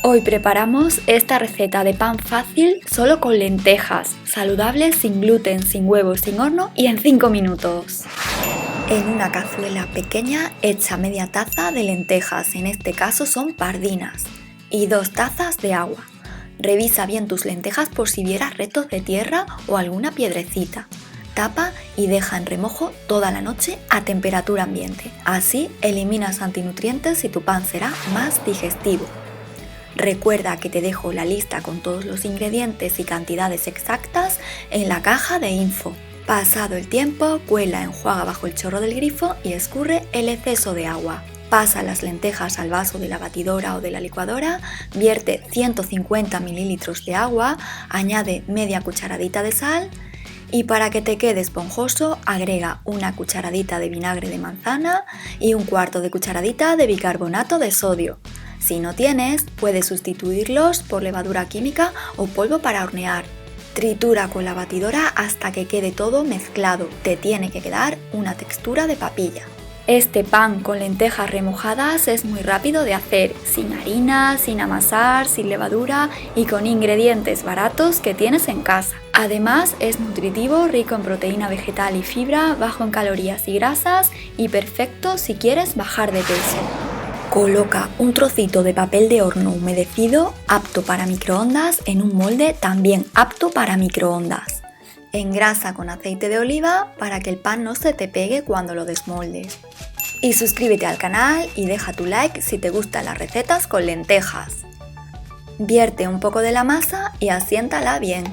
Hoy preparamos esta receta de pan fácil solo con lentejas, saludable, sin gluten, sin huevos, sin horno y en 5 minutos. En una cazuela pequeña echa media taza de lentejas, en este caso son pardinas, y 2 tazas de agua. Revisa bien tus lentejas por si vieras restos de tierra o alguna piedrecita. Tapa y deja en remojo toda la noche a temperatura ambiente. Así eliminas antinutrientes y tu pan será más digestivo. Recuerda que te dejo la lista con todos los ingredientes y cantidades exactas en la caja de info. Pasado el tiempo, cuela, enjuaga bajo el chorro del grifo y escurre el exceso de agua. Pasa las lentejas al vaso de la batidora o de la licuadora, vierte 150 ml de agua, añade media cucharadita de sal y para que te quede esponjoso agrega una cucharadita de vinagre de manzana y un cuarto de cucharadita de bicarbonato de sodio. Si no tienes, puedes sustituirlos por levadura química o polvo para hornear. Tritura con la batidora hasta que quede todo mezclado. Te tiene que quedar una textura de papilla. Este pan con lentejas remojadas es muy rápido de hacer, sin harina, sin amasar, sin levadura y con ingredientes baratos que tienes en casa. Además es nutritivo, rico en proteína vegetal y fibra, bajo en calorías y grasas y perfecto si quieres bajar de peso. Coloca un trocito de papel de horno humedecido apto para microondas en un molde también apto para microondas. Engrasa con aceite de oliva para que el pan no se te pegue cuando lo desmoldes. Y suscríbete al canal y deja tu like si te gustan las recetas con lentejas. Vierte un poco de la masa y asiéntala bien.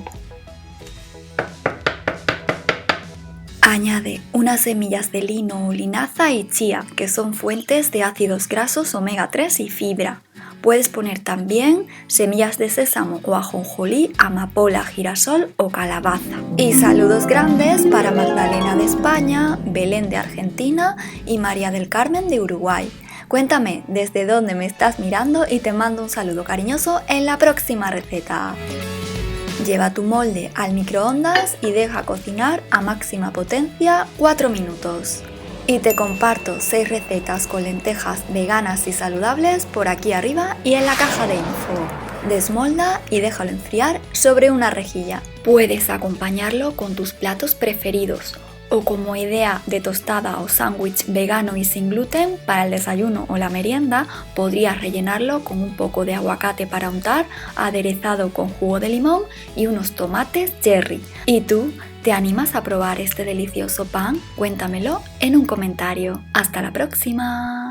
Añade unas semillas de lino o linaza y chía, que son fuentes de ácidos grasos omega 3 y fibra. Puedes poner también semillas de sésamo o ajonjolí, amapola, girasol o calabaza. Y saludos grandes para Magdalena de España, Belén de Argentina y María del Carmen de Uruguay. Cuéntame desde dónde me estás mirando y te mando un saludo cariñoso en la próxima receta. Lleva tu molde al microondas y deja cocinar a máxima potencia 4 minutos. Y te comparto 6 recetas con lentejas veganas y saludables por aquí arriba y en la caja de info. Desmolda y déjalo enfriar sobre una rejilla. Puedes acompañarlo con tus platos preferidos o como idea de tostada o sándwich vegano y sin gluten para el desayuno o la merienda, podrías rellenarlo con un poco de aguacate para untar, aderezado con jugo de limón y unos tomates cherry. ¿Y tú? ¿Te animas a probar este delicioso pan? Cuéntamelo en un comentario. ¡Hasta la próxima!